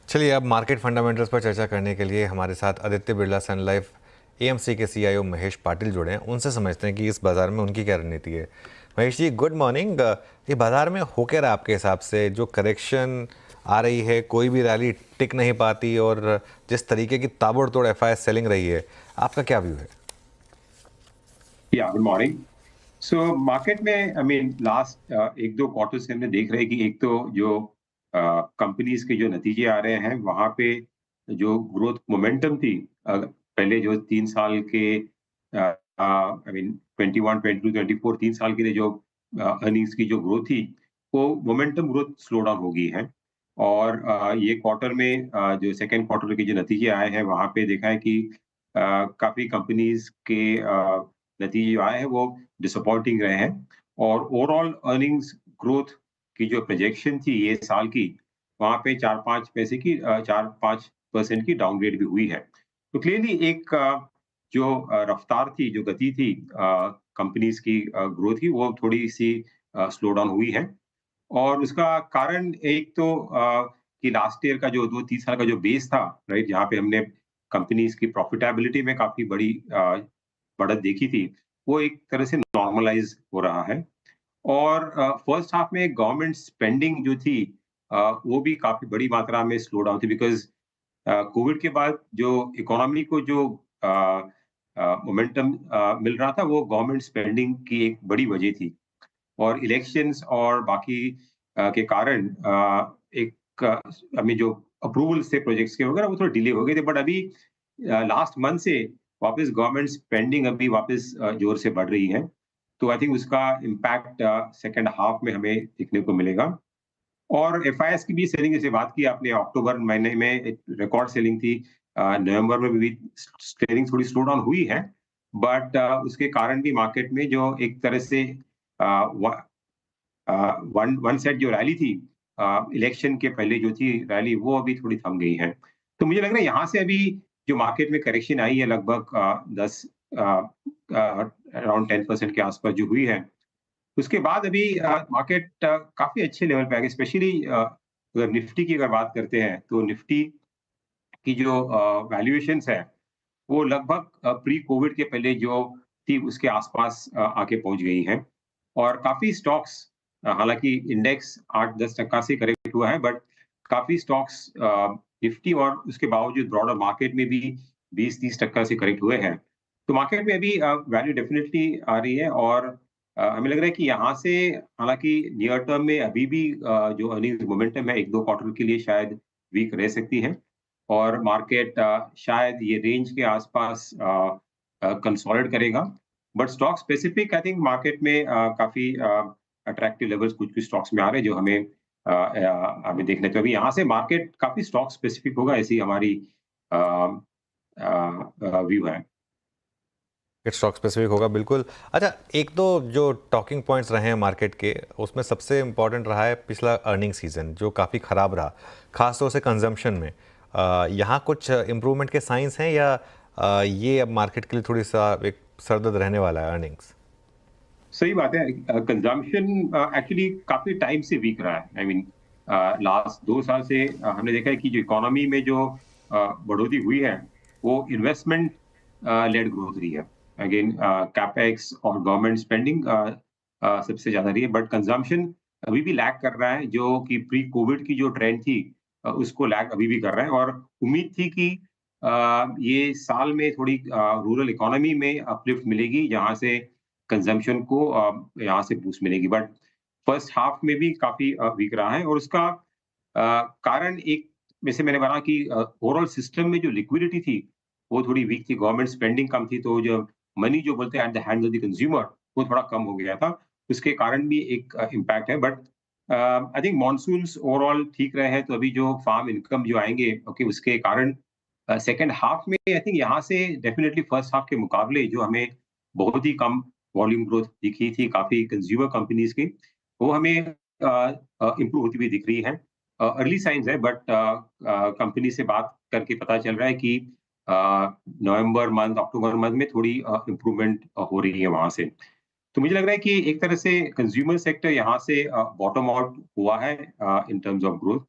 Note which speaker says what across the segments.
Speaker 1: चलिए अब market fundamentals पर चर्चा करने के लिए हमारे साथ आदित्य बिरला सन लाइफ एएमसी के सीईओ महेश पाटिल जुड़े हैं। उनसे समझते हैं कि इस बाज़ार में उनकी क्या रणनीति है। Mahesh ji, good morning. ये बाज़ार में हो क्या रहा है आपके हिसाब से? जो करेक्शन आ रही है, कोई भी रैली टिक नहीं पाती, और जिस तरीके की ताबड़तोड़ एफआईआई सेलिंग रही है, आपका क्या व्यू है?
Speaker 2: या गुड मॉर्निंग। सो मार्केट में आई मीन लास्ट एक दो क्वार्टर से हमने देख रहे हैं कि एक तो जो कंपनीज के जो नतीजे आ रहे हैं वहां पे जो ग्रोथ मोमेंटम थी, पहले जो 3 साल के आई मीन 21 22 24 3 साल के लिए जो अर्निंग्स की जो ग्रोथ थी, वो मोमेंटम ग्रोथ स्लो डाउन हो गई है। और ये क्वार्टर में जो सेकेंड क्वार्टर के जो नतीजे आए हैं वहां पे देखा है कि काफी कंपनीज के नतीजे जो आए हैं वो डिसअपॉइंटिंग रहे हैं। और ओवरऑल अर्निंग्स ग्रोथ की जो प्रोजेक्शन थी ये साल की, वहां पे 4-5% की डाउनग्रेड भी हुई है। तो क्लियरली एक जो रफ्तार थी, जो गति थी कंपनीज की ग्रोथ की, वो थोड़ी सी स्लो डाउन हुई है। और उसका कारण एक तो कि लास्ट ईयर का जो 2-3 साल का जो बेस था, राइट? जहाँ पे हमने कंपनीज की प्रॉफिटेबिलिटी में काफ़ी बड़ी बढ़त देखी थी, वो एक तरह से नॉर्मलाइज़ हो रहा है। और फर्स्ट हाफ में गवर्नमेंट स्पेंडिंग जो थी, वो भी काफ़ी बड़ी मात्रा में स्लो डाउन थी, बिकॉज़ कोविड के बाद जो इकोनॉमी को जो मोमेंटम मिल रहा था, वो गवर्नमेंट स्पेंडिंग की एक बड़ी वजह थी। और इलेक्शंस और बाकी के कारण एक हमें जो अप्रूवल्स थे प्रोजेक्ट्स के वगैरह, वो थोड़े डिले हो गए थे। बट अभी लास्ट मंथ से वापस गवर्नमेंट स्पेंडिंग अभी वापस जोर से बढ़ रही है। तो आई थिंक उसका इम्पैक्ट सेकंड हाफ में हमें देखने को मिलेगा। और एफआईएस की भी सेलिंग, जैसे बात की आपने, अक्टूबर महीने में एक रिकॉर्ड सेलिंग थी। नवंबर में भी सेलिंग थोड़ी स्लो डाउन हुई है। बट उसके कारण भी मार्केट में जो एक तरह से वन वन सेट जो रैली थी, इलेक्शन के पहले जो थी रैली, वो अभी थोड़ी थम गई है। तो मुझे लग रहा है यहाँ से अभी जो मार्केट में करेक्शन आई है लगभग 10 अराउंड 10% के आसपास जो हुई है, उसके बाद अभी मार्केट काफ़ी अच्छे लेवल पे आ गई। स्पेशली अगर निफ्टी की अगर बात करते हैं, तो निफ्टी की जो वैल्यूएशंस है, वो लगभग प्री कोविड के पहले जो थी उसके आसपास आके पहुँच गई हैं। और काफ़ी स्टॉक्स, हालाँकि इंडेक्स 8-10% से करेक्ट हुआ है, बट काफ़ी स्टॉक्स निफ्टी और उसके बावजूद ब्रॉडर मार्केट में भी 20-30% से करेक्ट हुए हैं। तो मार्केट में अभी वैल्यू डेफिनिटली आ रही है। और हमें लग रहा है कि यहाँ से, हालाँकि नियर टर्म में अभी भी जो अर्निंग्स मोमेंटम है 1-2 क्वार्टर के लिए शायद वीक रह सकती है। और मार्केट शायद ये रेंज के आसपास कंसोलिडेट करेगा। But stock specific I think market में काफ़ी अट्रैक्टिव लेवल्स कुछ-कुछ स्टॉक्स में आ रहे हैं जो हमें हमें देखने को। अभी यहाँ से मार्केट काफ़ी स्टॉक स्पेसिफिक होगा, ऐसी हमारी अ व्यू है।
Speaker 1: स्टॉक स्पेसिफिक होगा, बिल्कुल। अच्छा, एक तो जो टॉकिंग पॉइंट्स रहे हैं मार्केट के, उसमें सबसे इम्पोर्टेंट रहा है पिछला अर्निंग सीजन जो काफ़ी ख़राब रहा, खासतौर से कंजम्पशन में। यहाँ कुछ इम्प्रूवमेंट के साइंस हैं, या ये अब मार्केट के लिए थोड़ी सा एक सरदर्द रहने वाला है अर्निंग्स?
Speaker 2: सही बात है। कंजम्पशन एक्चुअली काफ़ी टाइम से वीक रहा है। आई मीन लास्ट 2 साल से हमने देखा है कि जो इकोनॉमी में जो बढ़ोतरी हुई है, वो इन्वेस्टमेंट लेड ग्रोथ रही है। अगेन कैपेक्स और गवर्नमेंट स्पेंडिंग सबसे ज़्यादा रही है, बट कंजम्पशन अभी भी लैग कर रहा है, जो कि प्री कोविड की जो ट्रेंड थी, उसको लैग अभी भी कर रहा है। और उम्मीद थी कि ये साल में थोड़ी रूरल इकोनॉमी में अपलिफ्ट मिलेगी, जहाँ से कंजम्पशन को यहाँ से बूस्ट मिलेगी। बट फर्स्ट हाफ में भी काफ़ी वीक रहा है। और उसका कारण एक, जैसे मैंने बोला कि ओवरऑल सिस्टम में जो लिक्विडिटी थी, वो थोड़ी वीक थी। गवर्नमेंट स्पेंडिंग कम थी, तो जो मनी जो बोलते हैं at the hands of the consumer, वो थोड़ा कम हो गया था। उसके कारण भी एक इम्पैक्ट है। But I think monsoons overall ठीक रहे हैं, तो अभी जो फार्म इनकम जो आएँगे, ओके, उसके कारण सेकंड हाफ में आई थिंक यहाँ से डेफिनिटली फर्स्ट हाफ के मुकाबले जो हमें बहुत ही कम वॉल्यूम ग्रोथ दिखी थी काफ़ी कंज्यूमर कंपनीज़ की, वो हमें इम्प्रूव होती हुई दिख रही है। अर्ली साइन्स है, बट कंपनी से बात करके पता चल रहा है कि नवंबर मंथ, अक्टूबर मंथ में थोड़ी इम्प्रूवमेंट हो रही है वहाँ से। तो मुझे लग रहा है कि एक तरह से कंज्यूमर सेक्टर यहाँ से बॉटम आउट हुआ है इन टर्म्स ऑफ ग्रोथ।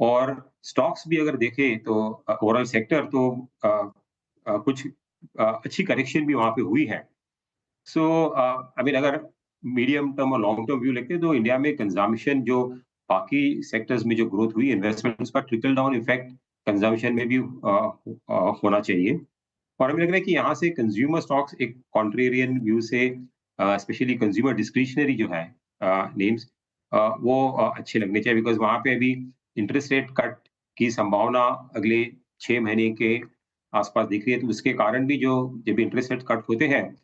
Speaker 2: और स्टॉक्स भी अगर देखें तो ओवरऑल सेक्टर तो कुछ अच्छी करेक्शन भी वहाँ पे हुई है। सो आई मीन अगर मीडियम टर्म और लॉन्ग टर्म व्यू लेते हैं तो इंडिया में कंजम्पशन जो बाकी सेक्टर्स में जो ग्रोथ हुई इन्वेस्टमेंट्स का ट्रिकल डाउन इफेक्ट कंजम्पशन में भी होना चाहिए। और हमें लग रहा है कि यहाँ से कंज्यूमर स्टॉक्स एक कॉन्ट्रेरियन व्यू से स्पेशली कंज्यूमर डिस्क्रिशनरी जो है नेम्स वो अच्छे लगने चाहिए बिकॉज वहाँ पे अभी इंटरेस्ट रेट कट की संभावना अगले 6 महीने के आसपास दिख रही है, तो उसके कारण भी जो जब इंटरेस्ट रेट कट होते हैं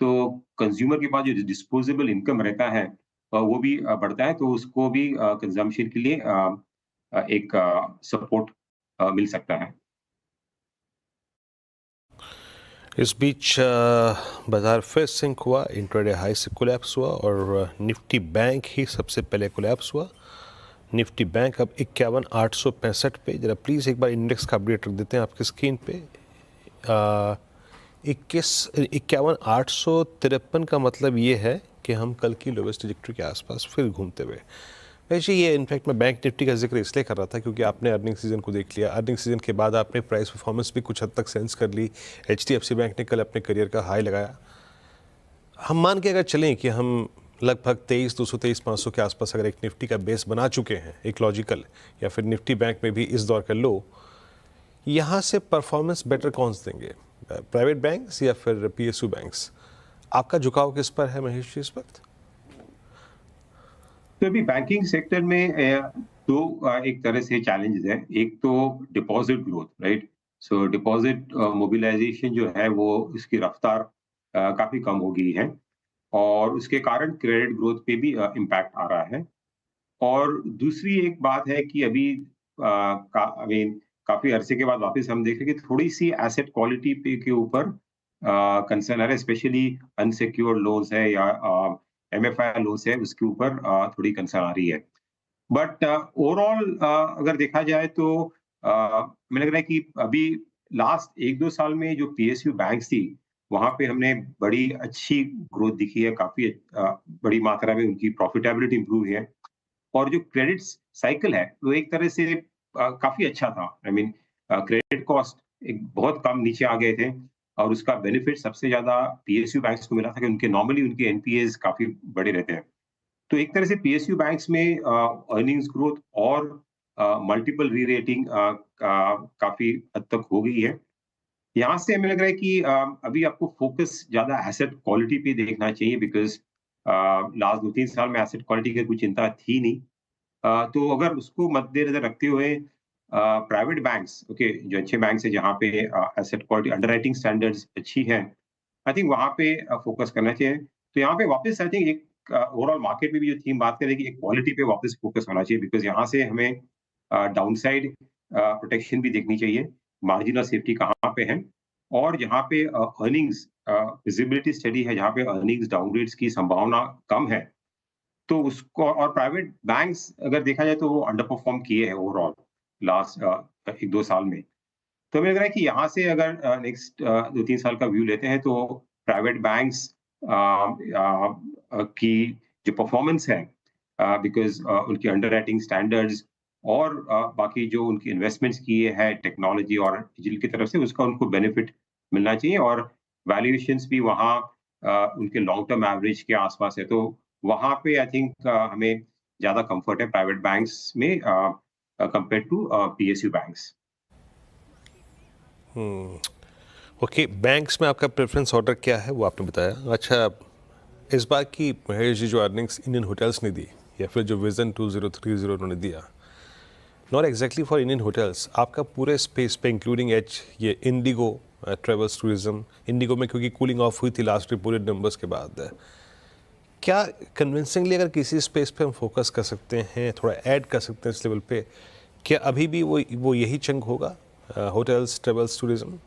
Speaker 2: तो कंज्यूमर के पास जो डिस्पोजेबल इनकम रहता है वो भी बढ़ता है, तो उसको भी कंजम्पशन के लिए एक सपोर्ट मिल सकता है।
Speaker 3: इस बीच बाजार फिर सिंक हुआ, इंट्राडे हाई से कोलैप्स हुआ और निफ्टी बैंक ही सबसे पहले कोलैप्स हुआ। निफ्टी बैंक अब 51,865 पे। जरा प्लीज़ एक बार इंडेक्स का अपडेट रख देते हैं आपकी स्क्रीन पे। 51,853 का मतलब ये है कि हम कल की लोवेस्ट ट्रैजेक्टरी के आसपास फिर घूमते हुए। वैसे ये इनफैक्ट मैं बैंक निफ्टी का जिक्र इसलिए कर रहा था क्योंकि आपने अर्निंग सीजन को देख लिया। अर्निंग सीजन के बाद आपने प्राइस परफॉर्मेंस भी कुछ हद तक सेंस कर ली। HDFC बैंक ने कल अपने करियर का हाई लगाया। हम मान के अगर चलें कि हम लगभग 23,223,500 के आसपास अगर एक निफ्टी का बेस बना चुके हैं, एक लॉजिकल, या फिर निफ्टी बैंक में भी इस दौर का लो, यहाँ से परफॉर्मेंस बेटर कौन से देंगे, प्राइवेट बैंक्स या फिर PSU बैंक्स? आपका झुकाव किस पर है महेश जी इस वक्त?
Speaker 2: तो अभी बैंकिंग सेक्टर में दो एक तरह से चैलेंजेस हैं। एक तो डिपॉजिट ग्रोथ, राइट? सो डिपॉजिट मोबिलाइजेशन जो है वो इसकी रफ्तार काफी कम हो गई है और उसके कारण क्रेडिट ग्रोथ पे भी इम्पैक्ट आ रहा है। और दूसरी एक बात है कि अभी आई मीन काफी अरसे के बाद वापस हम देख रहे हैं कि थोड़ी सी एसेट क्वालिटी पे के ऊपर कंसर्न आ रहा है, स्पेशली अनसिक्योर्ड लोन्स है या MFI लोन्स है, उसके ऊपर थोड़ी कंसर्न आ रही है। बट ओवरऑल अगर देखा जाए तो मुझे लग रहा है कि अभी लास्ट 1-2 साल में जो PSU बैंक्स थी, वहाँ पे हमने बड़ी अच्छी ग्रोथ दिखी है, काफ़ी बड़ी मात्रा में उनकी प्रॉफिटेबिलिटी इम्प्रूव हुई है। और जो क्रेडिट साइकिल है, वो एक तरह से काफ़ी अच्छा था। आई मीन क्रेडिट कॉस्ट एक बहुत कम नीचे आ गए थे और उसका बेनिफिट सबसे ज़्यादा PSU बैंक्स को मिला था कि उनके नॉर्मली उनके NPAs काफ़ी बड़े रहते हैं। तो एक तरह से PSU बैंक्स में अर्निंग्स ग्रोथ और मल्टीपल री-रेटिंग काफ़ी हद तक हो गई है। यहाँ से हमें लग रहा है कि अभी आपको फोकस ज़्यादा एसेट क्वालिटी पे देखना चाहिए बिकॉज़ लास्ट 2-3 साल में एसेट क्वालिटी की कोई चिंता थी नहीं। तो अगर उसको मद्देनज़र रखते हुए प्राइवेट बैंक्स ओके जो अच्छे बैंक्स हैं जहाँ पे एसेट क्वालिटी अंडरराइटिंग स्टैंडर्ड्स अच्छी है, आई थिंक वहाँ पे फोकस करना चाहिए। तो यहाँ पे वापस आई थिंक एक ओवरऑल मार्केट में भी जो थीम बात करें कि एक क्वालिटी पे वापस फोकस होना चाहिए बिकॉज़ यहाँ से हमें डाउनसाइड प्रोटेक्शन भी देखनी चाहिए, मार्जिन ऑफ सेफ्टी कहाँ पे है और जहाँ पे अर्निंग्स विजिबिलिटी स्टडी है, जहाँ पे अर्निंग्स डाउनग्रेड्स की संभावना कम है, तो उसको और प्राइवेट बैंक्स अगर देखा जाए तो वो अंडर परफॉर्म किए हैं ओवरऑल लास्ट 1-2 साल में। तो हमें लग रहा है कि यहाँ से अगर नेक्स्ट 2-3 साल का व्यू लेते हैं तो प्राइवेट बैंक्स की जो परफॉर्मेंस है बिकॉज़ उनकी अंडरराइटिंग स्टैंडर्ड्स और बाकी जो उनकी इन्वेस्टमेंट्स किए हैं टेक्नोलॉजी और डिजिटल की तरफ से उसका उनको बेनिफिट मिलना चाहिए और वैल्यूएशंस भी वहाँ उनके लॉन्ग टर्म एवरेज के आसपास है। तो वहाँ पे आई थिंक हमें ज़्यादा कम्फर्ट है प्राइवेट बैंक्स में compare to PSU banks.
Speaker 3: Okay, banks में आपका प्रेफरेंस ऑर्डर क्या है वो आपने बताया। अच्छा, इस बार की महेश जी जो अर्निंग्स इंडियन होटल्स ने दी या फिर जो विजन 2030 उन्होंने दिया, not exactly for Indian hotels, आपका पूरे स्पेस पे इंक्लूडिंग ये इंडिगो ट्रेवल्स टूरिज्म, इंडिगो में क्योंकि कूलिंग ऑफ हुई थी लास्ट रिपोर्टेड नंबर्स के बाद, क्या कन्विंसिंगली अगर किसी स्पेस पे हम फोकस कर सकते हैं, थोड़ा ऐड कर सकते हैं इस लेवल पे, क्या अभी भी वो यही चंक होगा, होटल्स ट्रेवल्स टूरिज्म?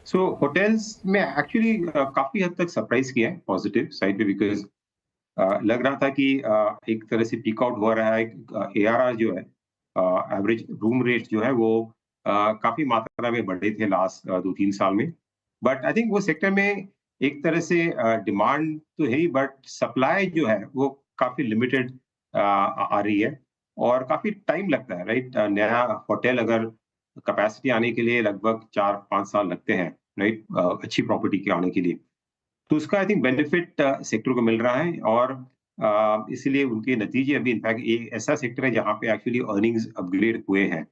Speaker 2: सो होटल्स में एक्चुअली काफ़ी हद तक सरप्राइज़ किया है पॉज़िटिव साइड पे बिकॉज़ लग रहा था कि एक तरह से पीक आउट हो रहा है। ARR जो है एवरेज रूम रेट जो है वो काफ़ी मात्रा में बढ़े थे लास्ट 2-3 साल में। बट आई थिंक वो सेक्टर में एक तरह से डिमांड तो है ही बट सप्लाई जो है वो काफ़ी लिमिटेड आ रही है। और काफी टाइम लगता है, राइट? नया होटल अगर कैपेसिटी आने के लिए लगभग 4-5 साल लगते हैं, राइट? अच्छी प्रॉपर्टी के आने के लिए। तो उसका आई थिंक बेनिफिट सेक्टर को मिल रहा है, और इसीलिए उनके नतीजे अभी इनफैक्ट एक ऐसा सेक्टर है जहाँ पे एक्चुअली अर्निंग्स अपग्रेड हुए हैं।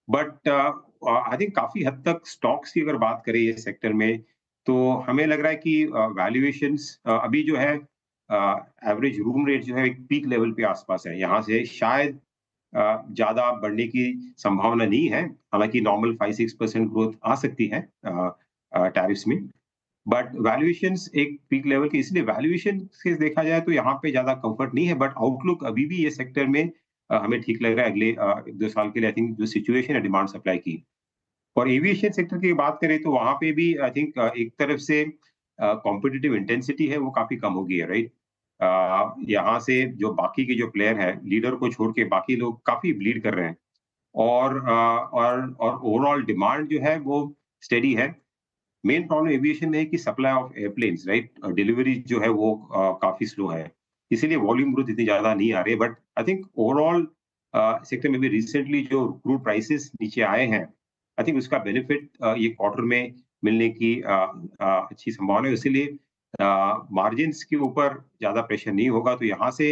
Speaker 2: बट आई थिंक काफी हद तक स्टॉक्स की अगर बात करें ये सेक्टर में, तो हमें लग रहा है कि वैल्यूएशंस अभी जो है एवरेज रूम रेट जो है एक पीक लेवल पे आसपास है। यहाँ से शायद ज्यादा बढ़ने की संभावना नहीं है, हालांकि नॉर्मल 5-6% ग्रोथ आ सकती है टैरिफ्स में। बट वैल्यूएशंस एक पीक लेवल के, इसलिए वैल्यूएशन से देखा जाए तो यहाँ पे ज्यादा कंफर्ट नहीं है, बट आउटलुक अभी भी ये सेक्टर में हमें ठीक लग रहा है अगले 1-2 साल के लिए। आई थिंक जो सिचुएशन है डिमांड सप्लाई की, और एविएशन सेक्टर की बात करें तो वहां पे भी आई थिंक एक तरफ से कॉम्पिटिटिव इंटेंसिटी है वो काफी कम हो गई है, राइट? यहाँ से जो बाकी के जो प्लेयर है, लीडर को छोड़ के बाकी लोग काफी ब्लीड कर रहे हैं, और ओवरऑल डिमांड जो है वो स्टेडी है। मेन प्रॉब्लम एविएशन में है कि supply of airplanes, right? Delivery जो है वो काफी स्लो है, इसीलिए वॉल्यूम ग्रोथ इतनी ज्यादा नहीं आ रही है। But I think overall sector में भी रिसेंटली जो क्रूड प्राइसेस नीचे आए हैं, आई थिंक उसका बेनिफिट ये क्वार्टर में मिलने की अच्छी संभावना है। इसीलिए मार्जिन्स के ऊपर ज्यादा प्रेशर नहीं होगा, तो यहाँ से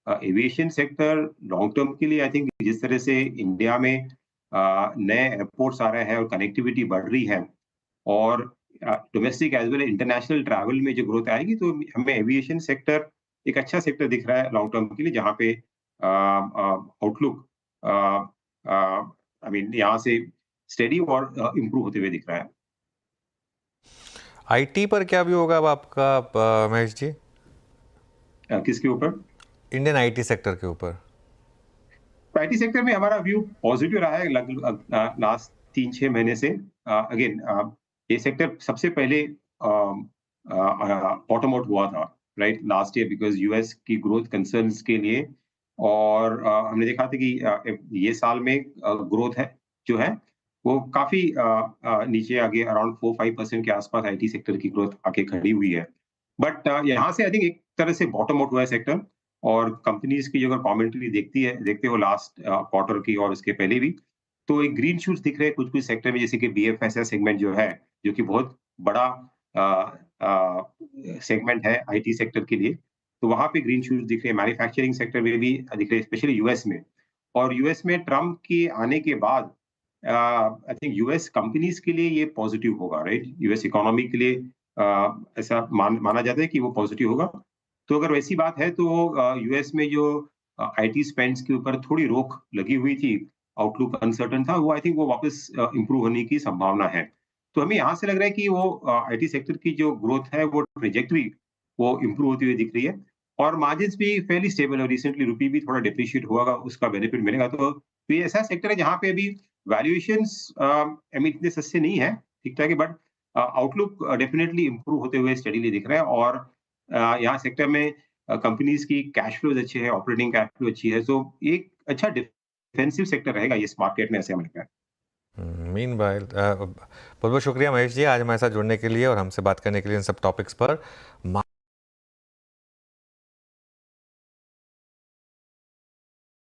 Speaker 2: एविएशन सेक्टर लॉन्ग टर्म के लिए आई थिंक जिस तरह से इंडिया में नए एयरपोर्ट्स आ रहे हैं और कनेक्टिविटी बढ़ रही है, और domestic as well international travel में जो ग्रोथ आएगी, तो हमें एविएशन सेक्टर एक अच्छा सेक्टर दिख रहा है लॉन्ग टर्म के लिए, जहाँ पे आउटलुक आई मीन यहाँ से स्टेडी और इम्प्रूव होते हुए दिख रहा है।
Speaker 1: आईटी पर क्या भी होगा अब आपका महेश जी?
Speaker 2: किसके ऊपर?
Speaker 1: इंडियन आईटी सेक्टर के ऊपर।
Speaker 2: आईटी सेक्टर में हमारा व्यू पॉजिटिव रहा है लगभग लास्ट 3-6 महीने से। अगेन ये सेक्टर सबसे पहले बॉटम आउट हुआ था, right? Last year because US की ग्रोथ कंसर्न्स के लिए, और हमने देखा था कि ये साल में ग्रोथ है जो है वो काफी नीचे आगे अराउंड 4-5% के आसपास आईटी सेक्टर की ग्रोथ आके खड़ी हुई है। बट यहाँ से आई थिंक एक तरह से बॉटम आउट हुआ है सेक्टर, और कंपनीज की जो अगर कमेंट्री देखते हो लास्ट क्वार्टर की और इसके पहले भी, तो एक ग्रीन शूट्स दिख रहे हैं कुछ कुछ सेक्टर में, जैसे कि बीएफएसआई सेगमेंट जो है, जो कि बहुत बड़ा सेगमेंट है आईटी सेक्टर के लिए, तो वहां पे ग्रीन शूट्स दिख रहे हैं। मैन्युफैक्चरिंग सेक्टर में भी दिख रहे हैं, स्पेशली यूएस में। और यूएस में ट्रम्प के आने के बाद आई थिंक यूएस कंपनीज के लिए ये पॉजिटिव होगा, राइट? यूएस इकोनॉमी के लिए ऐसा माना जाता है कि वो पॉजिटिव होगा। तो अगर वैसी बात है तो यूएस में जो आईटी स्पेंड्स के ऊपर थोड़ी रोक लगी हुई थी, आउटलुक अनसर्टन था, वो आई थिंक वो वापस इम्प्रूव होने की संभावना है। तो हमें यहाँ से लग रहा है कि वो आईटी सेक्टर की जो ग्रोथ है वो ट्रेजेक्टरी वो इम्प्रूव होती हुई दिख रही है, और मार्जिन्स भी फेयरली स्टेबल है। रिसेंटली रुपी भी थोड़ा डिप्रिशिएट हुआ, उसका बेनिफिट मिलेगा। तो ये ऐसा सेक्टर है जहाँ पे अभी वैल्यूएशंस आई मीन इतने सस्ते नहीं है, ठीक ठाक है, बट आउटलुक डेफिनेटली इम्प्रूव होते हुए स्टडीली दिख रहा है। और यहाँ सेक्टर में कंपनीज की कैश फ्लोज अच्छे है, ऑपरेटिंग कैश फ्लो अच्छी है, तो एक अच्छा डिफेंसिव सेक्टर रहेगा इस मार्केट में, ऐसे हमें लगता है।
Speaker 1: मीनवाइल बहुत बहुत शुक्रिया महेश जी आज हमारे साथ जुड़ने के लिए और हमसे बात करने के लिए इन सब टॉपिक्स पर।